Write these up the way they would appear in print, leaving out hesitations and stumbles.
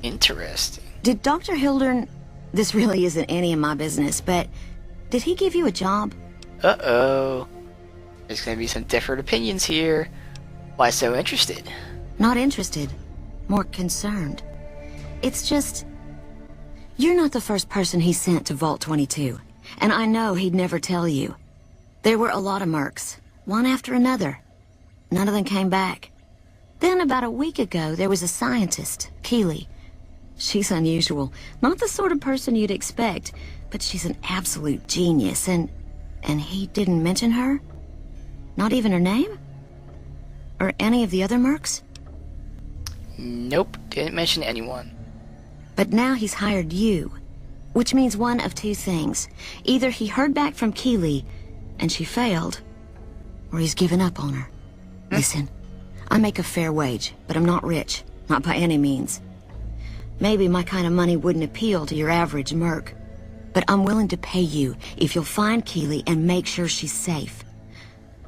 Interesting. Did Dr. Hildern... This really isn't any of my business, but... Did he give you a job? Uh-oh. There's gonna be some different opinions here. Why so interested? Not interested. More concerned. It's just... You're not the first person he sent to Vault 22. And I know he'd never tell you. There were a lot of mercs. One after another. None of them came back. Then about a week ago, there was a scientist, Keely. She's unusual. Not the sort of person you'd expect, but she's an absolute genius, and he didn't mention her? Not even her name? Or any of the other mercs? Nope, didn't mention anyone. But now he's hired you, which means one of two things. Either he heard back from Keely, and she failed, or he's given up on her. Listen, I make a fair wage, but I'm not rich. Not by any means. Maybe my kind of money wouldn't appeal to your average merc. But I'm willing to pay you if you'll find Keely and make sure she's safe.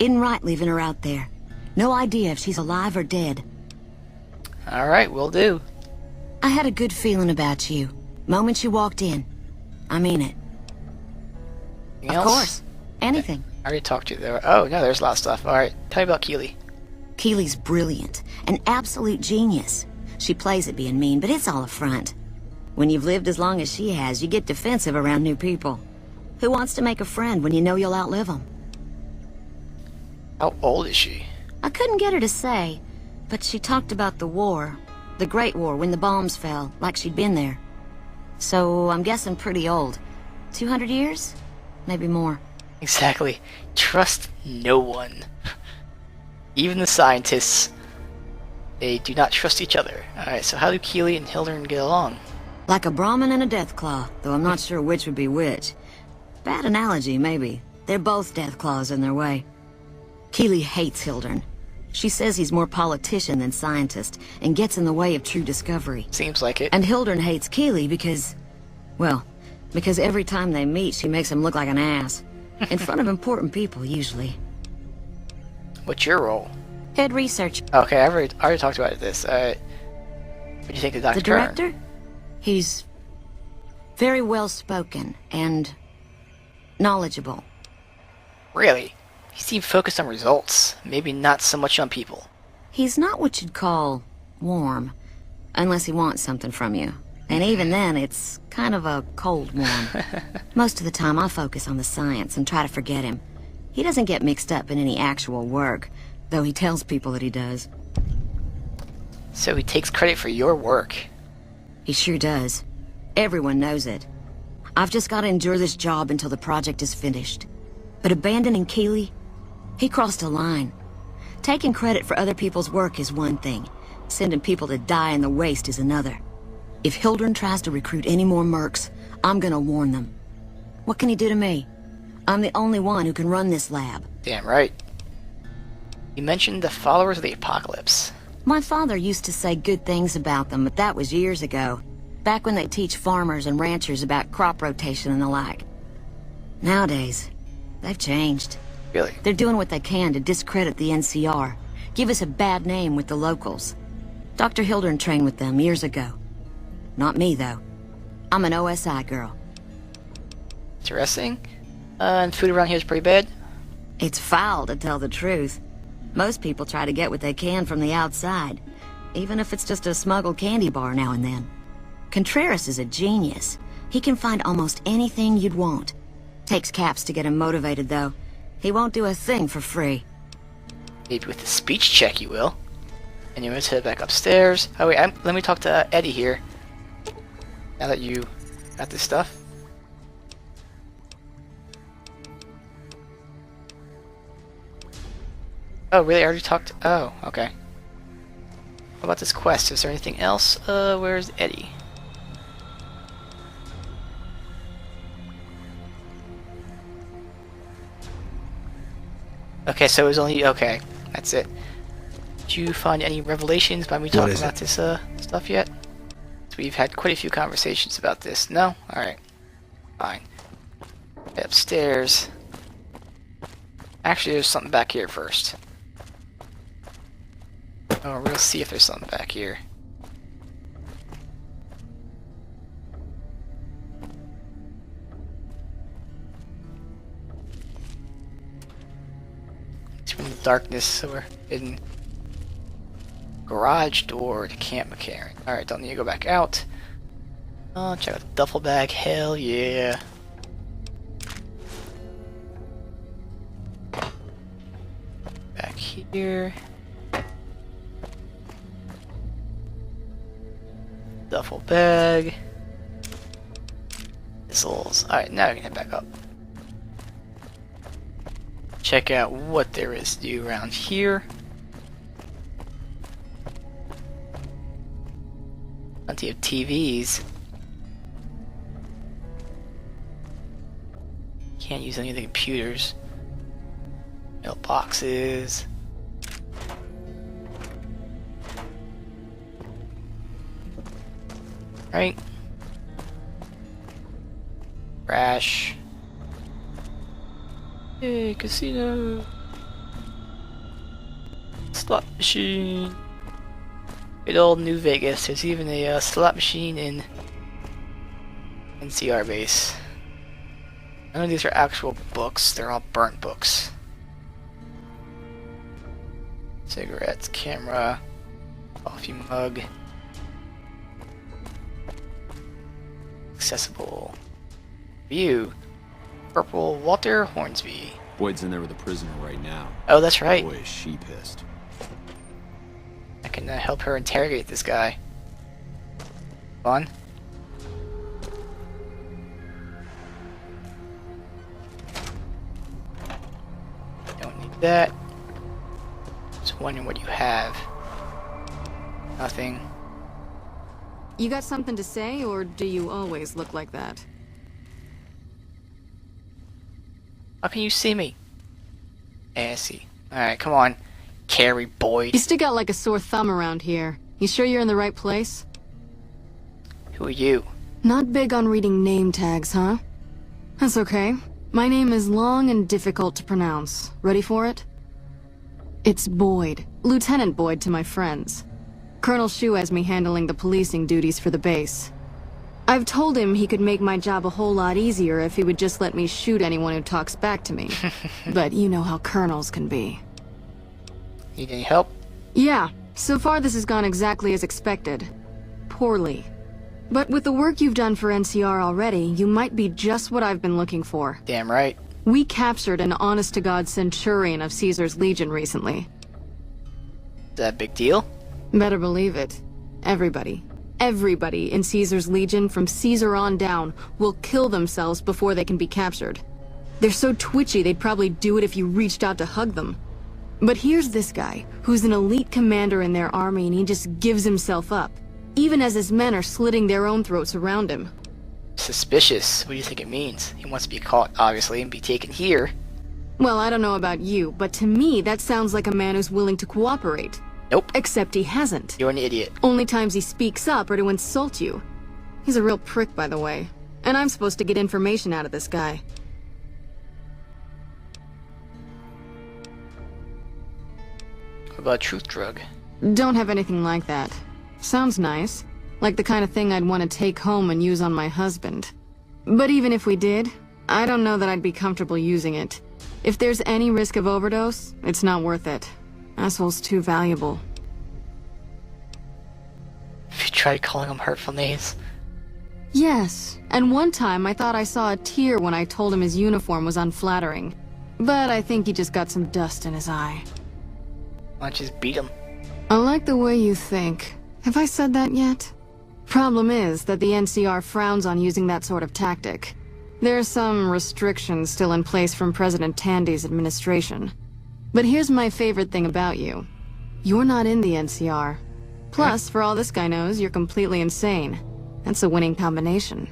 Isn't right leaving her out there. No idea if she's alive or dead. Alright, will do. I had a good feeling about you. Moment you walked in. I mean it. Anything Of else? course. Anything. I already talked to you there. Oh, no, there's a lot of stuff. Alright, tell me about Keely. Keely's brilliant. An absolute genius. She plays at being mean, but it's all a front. When you've lived as long as she has, you get defensive around new people. Who wants to make a friend when you know you'll outlive them? How old is she? I couldn't get her to say, but she talked about the war. The Great War, when the bombs fell, like she'd been there. So, I'm guessing pretty old. 200 years? Maybe more. Exactly. Trust no one. Even the scientists. They do not trust each other. Alright, so how do Keely and Hildern get along? Like a Brahmin and a Deathclaw, though I'm not sure which would be which. Bad analogy, maybe. They're both Deathclaws in their way. Keely hates Hildern. She says he's more politician than scientist, and gets in the way of true discovery. Seems like it. And Hildern hates Keely because... Well, because every time they meet, she makes him look like an ass. In front of important people, usually. What's your role? Head research. Okay, I already talked about this. What do you think of Dr. The director? He's very well-spoken and knowledgeable. Really? He seemed focused on results, maybe not so much on people. He's not what you'd call warm, unless he wants something from you. And even then, it's kind of a cold warm. Most of the time, I focus on the science and try to forget him. He doesn't get mixed up in any actual work, though he tells people that he does. So he takes credit for your work. He sure does. Everyone knows it. I've just got to endure this job until the project is finished. But abandoning Keely, he crossed a line. Taking credit for other people's work is one thing. Sending people to die in the waste is another. If Hildern tries to recruit any more mercs, I'm gonna warn them. What can he do to me? I'm the only one who can run this lab. Damn right. You mentioned the followers of the apocalypse. My father used to say good things about them, but that was years ago. Back when they teach farmers and ranchers about crop rotation and the like. Nowadays, they've changed. Really? They're doing what they can to discredit the NCR. Give us a bad name with the locals. Dr. Hildern trained with them years ago. Not me, though. I'm an OSI girl. Interesting. And food around here is pretty bad? It's foul, to tell the truth. Most people try to get what they can from the outside, even if it's just a smuggled candy bar now and then. Contreras is a genius. He can find almost anything you'd want. Takes caps to get him motivated, though. He won't do a thing for free. Maybe with a speech check you will. Anyway, let's head back upstairs. Oh wait, let me talk to Eddie here. Now that you got this stuff. Oh, really? I already talked. Oh, okay. What about this quest? Is there anything else? Where's Eddie? Okay, so it was only... Okay, that's it. Did you find any revelations by me talking about this stuff yet? So we've had quite a few conversations about this. No? Alright. Fine. Head upstairs. Actually, there's something back here first. Oh, we'll see if there's something back here. darkness, so we're hidden. Garage door to camp McCarran. Alright, don't need to go back out. Oh, check out the duffel bag. Hell yeah. Back here. Duffel bag. Missiles. Alright, now we can head back up. Check out what there is to do around here. Plenty of TVs. Can't use any of the computers. Mailboxes. Right. Crash. Hey, casino. Slot machine. Good old New Vegas. There's even a slot machine in NCR base. None of these are actual books. They're all burnt books. Cigarettes, camera, coffee mug. Accessible. View. Corporal Walter Hornsby. Boyd's in there with a prisoner right now. Oh, that's right. Boy, is she pissed. I can help her interrogate this guy. Fun. Don't need that. Just wondering what you have. Nothing. You got something to say, or do you always look like that? How can you see me? I see. Alright, come on. Carrie Boyd. You stick out like a sore thumb around here. You sure you're in the right place? Who are you? Not big on reading name tags, huh? That's okay. My name is long and difficult to pronounce. Ready for it? It's Boyd. Lieutenant Boyd to my friends. Colonel Shu has me handling the policing duties for the base. I've told him he could make my job a whole lot easier if he would just let me shoot anyone who talks back to me. But you know how colonels can be. Need any help? Yeah, so far this has gone exactly as expected. Poorly. But with the work you've done for NCR already, you might be just what I've been looking for. Damn right. We captured an honest-to-God centurion of Caesar's Legion recently. Is that a big deal? Better believe it. Everybody in Caesar's Legion from Caesar on down will kill themselves before they can be captured. They're so twitchy they'd probably do it if you reached out to hug them. But here's this guy, who's an elite commander in their army, and he just gives himself up, even as his men are slitting their own throats around him. Suspicious. What do you think it means? He wants to be caught, obviously, and be taken here. Well, I don't know about you, but to me that sounds like a man who's willing to cooperate. Nope. Except he hasn't. You're an idiot. Only times he speaks up are to insult you. He's a real prick, by the way. And I'm supposed to get information out of this guy. What about a truth drug? Don't have anything like that. Sounds nice. Like the kind of thing I'd want to take home and use on my husband. But even if we did, I don't know that I'd be comfortable using it. If there's any risk of overdose, it's not worth it. Asshole's too valuable. If you tried calling him hurtful names. Yes, and one time I thought I saw a tear when I told him his uniform was unflattering. But I think he just got some dust in his eye. Why don't you just beat him? I like the way you think. Have I said that yet? Problem is that the NCR frowns on using that sort of tactic. There are some restrictions still in place from President Tandy's administration. But here's my favorite thing about you. You're not in the NCR. Plus, for all this guy knows, you're completely insane. That's a winning combination.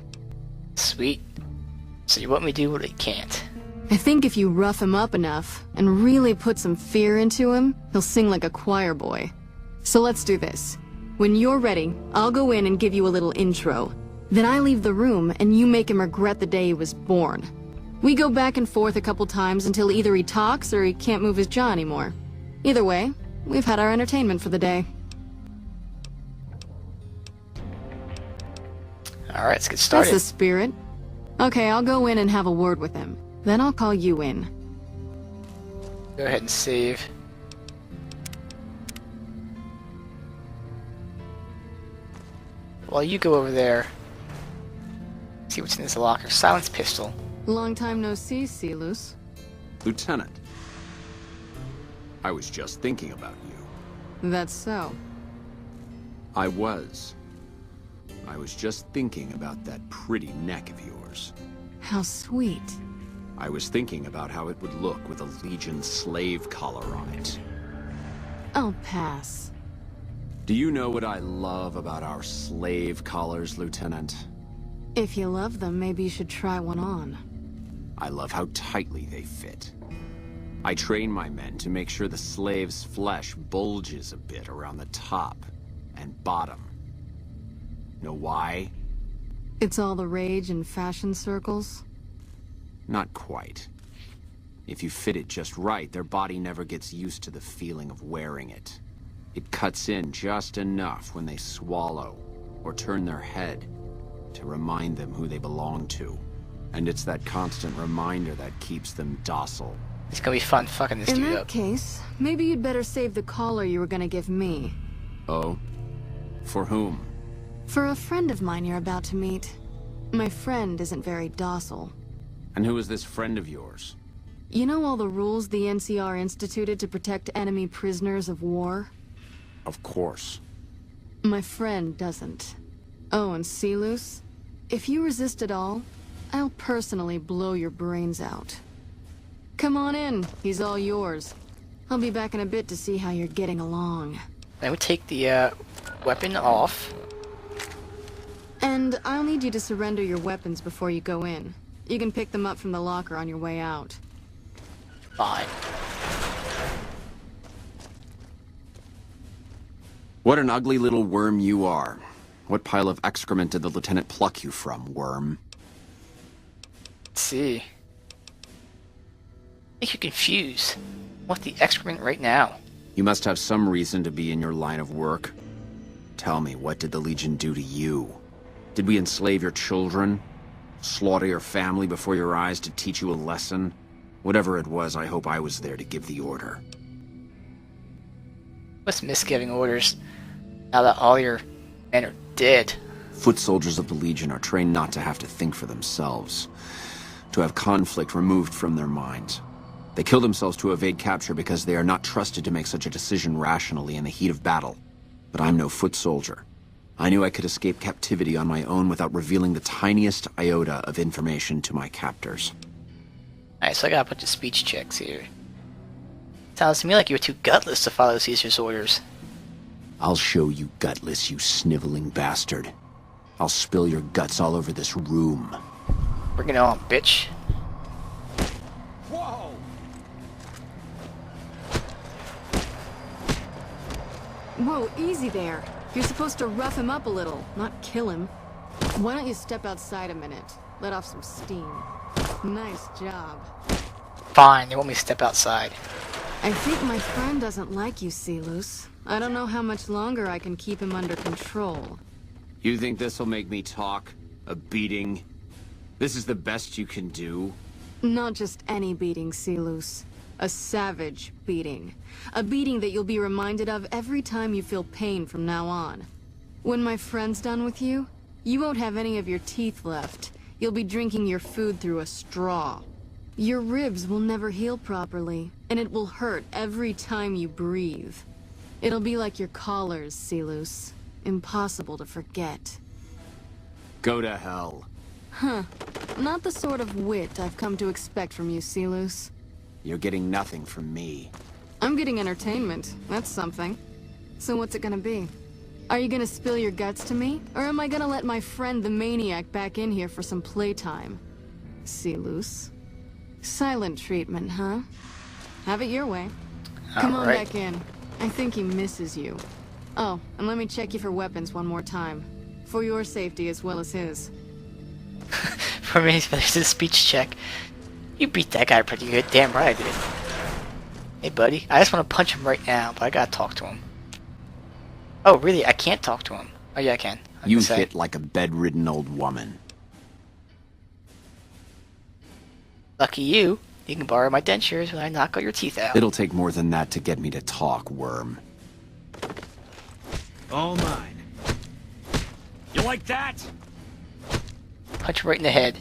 Sweet. So you want me to do what I can't? I think if you rough him up enough, and really put some fear into him, he'll sing like a choir boy. So let's do this. When you're ready, I'll go in and give you a little intro. Then I leave the room, and you make him regret the day he was born. We go back and forth a couple times until either he talks or he can't move his jaw anymore. Either way, we've had our entertainment for the day. Alright, let's get started. That's the spirit. Okay, I'll go in and have a word with him. Then I'll call you in. Go ahead and save. while you go over there, see what's in this locker. Silence pistol. Long time no see, Silus. Lieutenant. I was just thinking about you. That's so. I was just thinking about that pretty neck of yours. How sweet. I was thinking about how it would look with a Legion slave collar on it. I'll pass. Do you know what I love about our slave collars, Lieutenant? If you love them, maybe you should try one on. I love how tightly they fit. I train my men to make sure the slave's flesh bulges a bit around the top and bottom. Know why? It's all the rage in fashion circles? Not quite. If you fit it just right, their body never gets used to the feeling of wearing it. It cuts in just enough when they swallow or turn their head to remind them who they belong to. And it's that constant reminder that keeps them docile. It's gonna be fun fucking this dude In up. that case, maybe you'd better save the collar you were gonna give me. Oh? For whom? For a friend of mine you're about to meet. My friend isn't very docile. And who is this friend of yours? You know all the rules the NCR instituted to protect enemy prisoners of war? Of course. My friend doesn't. Oh, and Silus, if you resist at all, I'll personally blow your brains out. Come on in, he's all yours. I'll be back in a bit to see how you're getting along. I would take the weapon off. And I'll need you to surrender your weapons before you go in. You can pick them up from the locker on your way out. Fine. What an ugly little worm you are. What pile of excrement did the lieutenant pluck you from, worm? Let's see. I think you're confused. I want the excrement right now. You must have some reason to be in your line of work. Tell me, what did the Legion do to you? Did we enslave your children? Slaughter your family before your eyes to teach you a lesson? Whatever it was, I hope I was there to give the order. What's misgiving orders? Now that all your men are dead. Foot soldiers of the Legion are trained not to have to think for themselves, to have conflict removed from their minds. They kill themselves to evade capture because they are not trusted to make such a decision rationally in the heat of battle. But I'm no foot soldier. I knew I could escape captivity on my own without revealing the tiniest iota of information to my captors. Alright, so I got a bunch of speech checks here. Sounds to me like you were too gutless to follow Caesar's orders. I'll show you gutless, you sniveling bastard. I'll spill your guts all over this room. Bring it on, bitch. Whoa! Whoa, easy there. You're supposed to rough him up a little, not kill him. Why don't you step outside a minute? Let off some steam. Nice job. Fine, they want me to step outside. I think my friend doesn't like you, Silus. I don't know how much longer I can keep him under control. You think this'll make me talk? A beating? This is the best you can do? Not just any beating, Silus. A savage beating. A beating that you'll be reminded of every time you feel pain from now on. When my friend's done with you, you won't have any of your teeth left. You'll be drinking your food through a straw. Your ribs will never heal properly, and it will hurt every time you breathe. It'll be like your collars, Silus. Impossible to forget. Go to hell. Huh. Not the sort of wit I've come to expect from you, Silus. You're getting nothing from me. I'm getting entertainment. That's something. So what's it gonna be? Are you gonna spill your guts to me? Or am I gonna let my friend the maniac back in here for some playtime? Silus. Silent treatment, huh? Have it your way. Come on Alright. back in. I think he misses you. Oh, and let me check you for weapons one more time. For your safety as well as his. For me, there's a speech check. You beat that guy pretty good. Damn right I did. Hey, buddy. I just want to punch him right now, but I gotta talk to him. Oh, really? I can't talk to him. Oh, yeah, I can. You hit like a bedridden old woman. Lucky you. You can borrow my dentures when I knock all your teeth out. It'll take more than that to get me to talk, worm. All mine. Yo. like that? Punch him right in the head.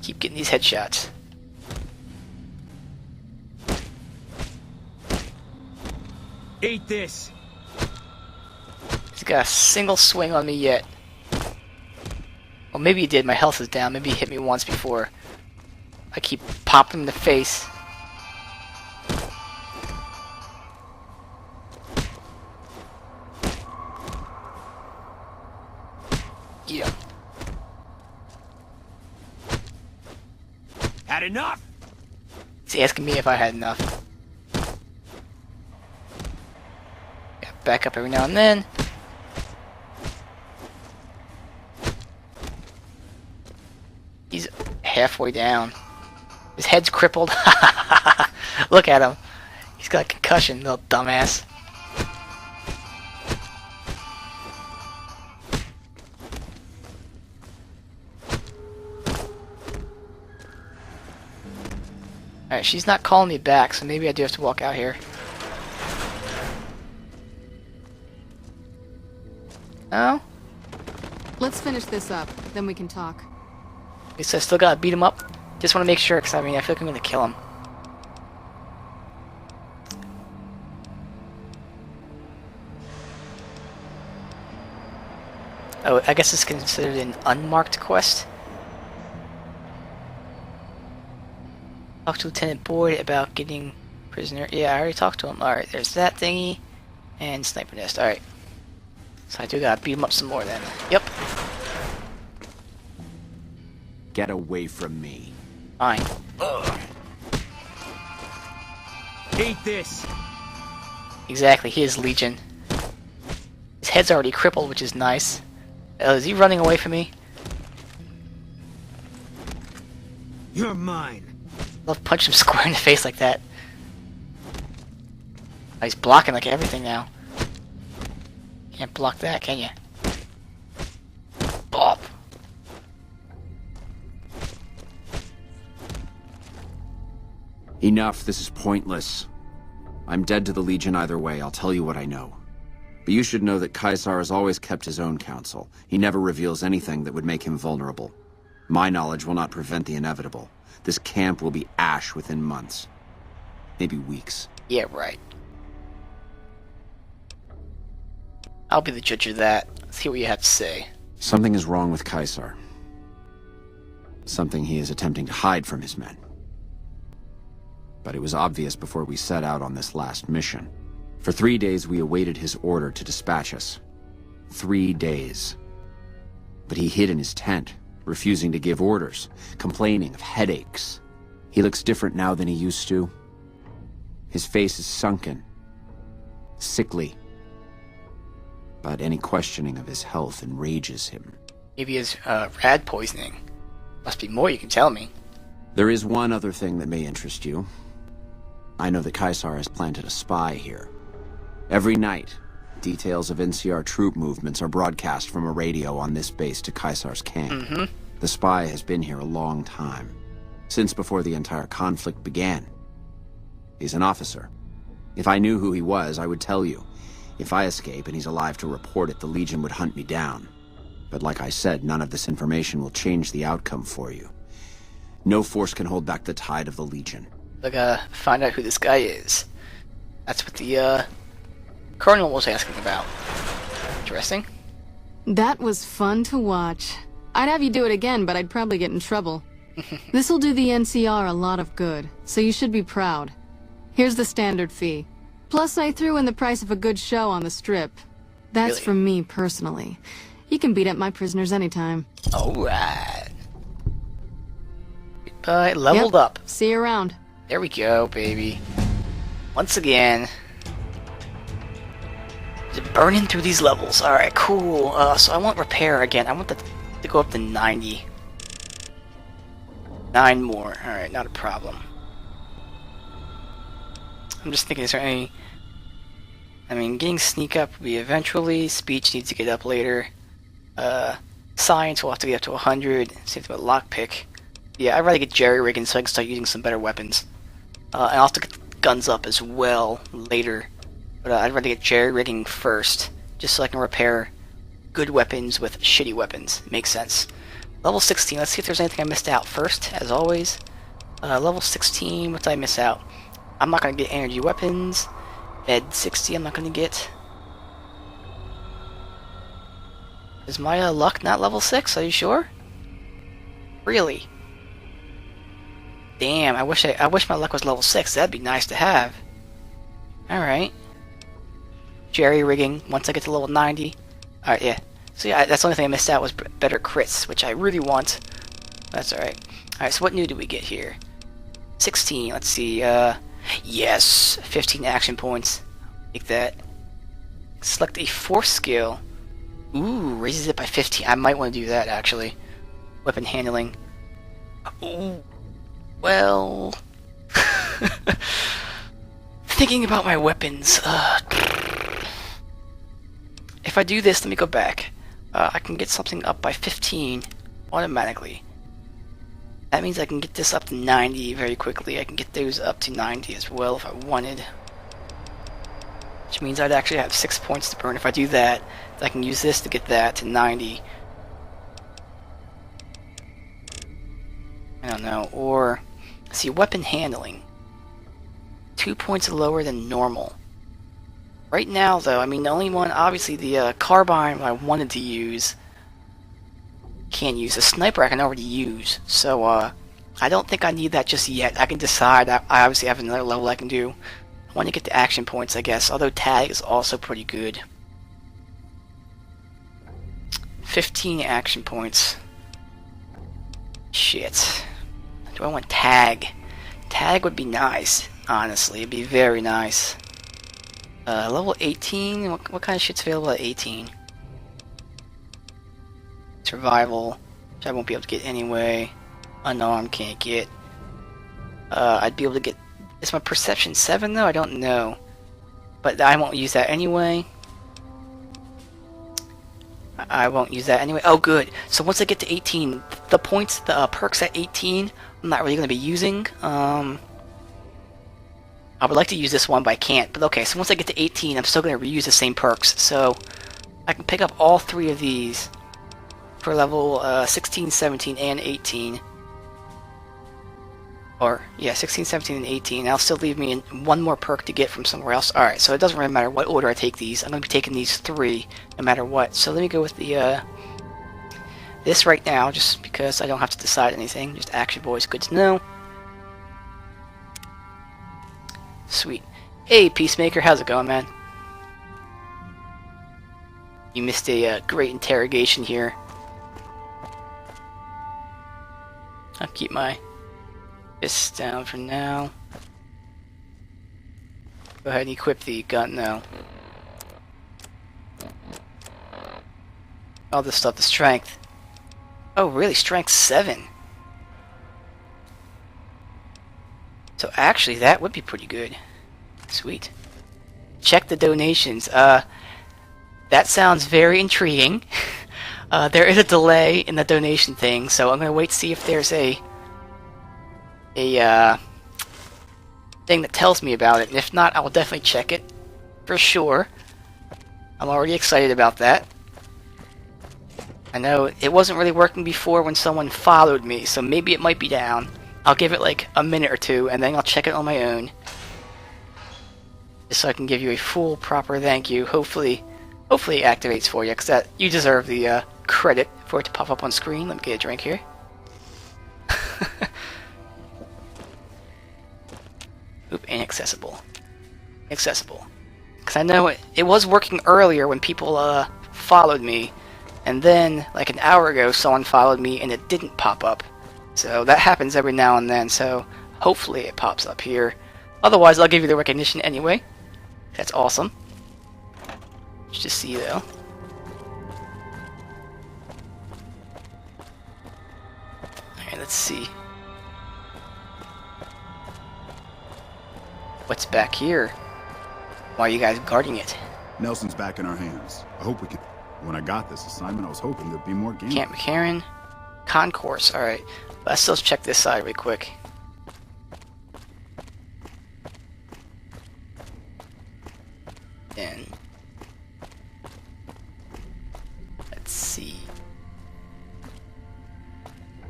Keep getting these headshots. Eat this. He's got a single swing on me yet. Well, maybe he did. My health is down. Maybe he hit me once before. I keep popping him in the face. Yeah. Had enough? He's asking me if I had enough. Yeah, back up every now and then. He's halfway down. His head's crippled. Look at him. He's got a concussion, little dumbass. Alright, she's not calling me back, so maybe I do have to walk out here. No? Let's finish this up, then we can talk. At least I still gotta beat him up. Just want to make sure, because I mean, I feel like I'm gonna kill him. Oh, I guess it's considered an unmarked quest. Talk to Lieutenant Boyd about getting prisoner. Yeah, I already talked to him. Alright, there's that thingy. And sniper nest. Alright. So I do gotta beat him up some more then. Yep. Get away from me. Fine. Eat this. Exactly, he is Legion. His head's already crippled, which is nice. Is he running away from me? You're mine. Love punch him square in the face like that. Oh, he's blocking like everything now. Can't block that, can you? Bop. Enough, this is pointless. I'm dead to the Legion either way, I'll tell you what I know. But you should know that Caesar has always kept his own counsel. He never reveals anything that would make him vulnerable. My knowledge will not prevent the inevitable. This camp will be ash within months. Maybe weeks. Yeah, right. I'll be the judge of that. Let's see what you have to say. Something is wrong with Caesar. Something he is attempting to hide from his men. But it was obvious before we set out on this last mission. For 3 days we awaited his order to dispatch us. 3 days. But he hid in his tent, refusing to give orders, complaining of headaches. He looks different now than he used to. His face is sunken, sickly. But any questioning of his health enrages him. Maybe his rad poisoning. Must be more you can tell me. There is one other thing that may interest you. I know that Caesar has planted a spy here. Every night, details of NCR troop movements are broadcast from a radio on this base to Caesar's camp. The spy has been here a long time, since before the entire conflict began. He's an officer. If I knew who he was, I would tell you. If I escape and he's alive to report it, the Legion would hunt me down. But like I said, none of this information will change the outcome for you. No force can hold back the tide of the Legion. I gotta find out who this guy is. That's what the Colonel was asking about. Interesting. That was fun to watch. I'd have you do it again, but I'd probably get in trouble. This'll do the NCR a lot of good, so you should be proud. Here's the standard fee. Plus I threw in the price of a good show on the strip. That's Really? from me personally. You can beat up my prisoners anytime. Alright. Leveled up. See you around. There we go, baby. Once again. Just burning through these levels. Alright, cool. So I want repair again. I want that to go up to 90. 9 more. Alright, not a problem. I'm just thinking, is there any... I mean, getting sneak up will be eventually. Speech needs to get up later. Science will have to get up to 100. Same thing with lockpick. Yeah, I'd rather get jerry rigging so I can start using some better weapons. And I'll have to guns up as well later. But I'd rather get jerry-rigging first, just so I can repair good weapons with shitty weapons. Makes sense. Level 16, let's see if there's anything I missed out first, as always. Level 16, what did I miss out? I'm not going to get energy weapons. Ed 60, I'm not going to get. Is my luck not level 6? Are you sure? Really? Damn, I wish my luck was level 6. That'd be nice to have. Alright. Jerry-rigging, once I get to level 90. Alright, yeah. So yeah, that's the only thing I missed out was better crits, which I really want. That's alright. Alright, so what new do we get here? 16, let's see, yes! 15 action points. Take that. Select a force skill. Ooh, raises it by 15. I might want to do that, actually. Weapon handling. Ooh. Well... Thinking about my weapons, if I do this, let me go back. I can get something up by 15 automatically. That means I can get this up to 90 very quickly. I can get those up to 90 as well if I wanted. Which means I'd actually have 6 points to burn. If I do that, I can use this to get that to 90. I don't know. Or, let's see, weapon handling. 2 points lower than normal. Right now, though, I mean, the only one, obviously, the carbine I wanted to use, can't use. The sniper I can already use, so, I don't think I need that just yet. I can decide. I obviously have another level I can do. I want to get the action points, I guess, although tag is also pretty good. 15 action points. Shit. Do I want tag? Tag would be nice, honestly. It'd be very nice. Level 18? What kind of shit's available at 18? Survival, which I won't be able to get anyway. Unarmed, can't get. I'd be able to get... Is my perception 7 though? I don't know. But I won't use that anyway. I won't use that anyway. Oh, good. So once I get to 18, the points, the perks at 18, I'm not really going to be using. I would like to use this one, but I can't. But okay, so once I get to 18, I'm still going to reuse the same perks. So I can pick up all 3 of these for level 16, 17, and 18. Or, yeah, 16, 17, and 18. That'll still leave me in 1 more perk to get from somewhere else. Alright, so it doesn't really matter what order I take these. I'm going to be taking these 3, no matter what. So let me go with the, this right now, just because I don't have to decide anything. Just action boys, good to know. Sweet. Hey, Peacemaker, how's it going, man? You missed a great interrogation here. I'll keep my fist down for now. Go ahead and equip the gun now. All this stuff, the strength. Oh, really? Strength 7? So actually, that would be pretty good. Sweet. Check the donations. That sounds very intriguing. There is a delay in the donation thing, so I'm gonna wait to see if there's a thing that tells me about it, and if not, I will definitely check it for sure. I'm already excited about that. I know it wasn't really working before when someone followed me, so maybe it might be down. I'll give it like a minute or 2, and then I'll check it on my own, just so I can give you a full, proper thank you. Hopefully it activates for you, because that you deserve the credit for it to pop up on screen. Let me get a drink here. Oop, inaccessible. Accessible. Because I know it was working earlier when people followed me, and then like an hour ago someone followed me and it didn't pop up. So that happens every now and then, so hopefully it pops up here. Otherwise I'll give you the recognition anyway. That's awesome. Let's just see though. Alright, let's see. What's back here? Why are you guys guarding it? Nelson's back in our hands. I hope we can... When I got this assignment, I was hoping there'd be more games. Camp McCarran. Concourse, alright. Let's still check this side real quick. in. Let's see.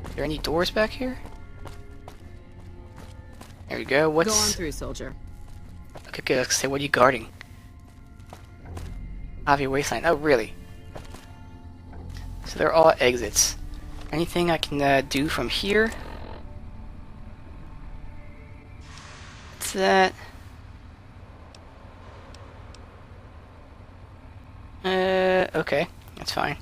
Are there any doors back here? There we go. What's... Go on through, soldier. Okay, good. Let's say, what are you guarding? Javi Wasteland. Oh, really? So they're all exits. Anything I can do from here? What's that? Okay. That's fine.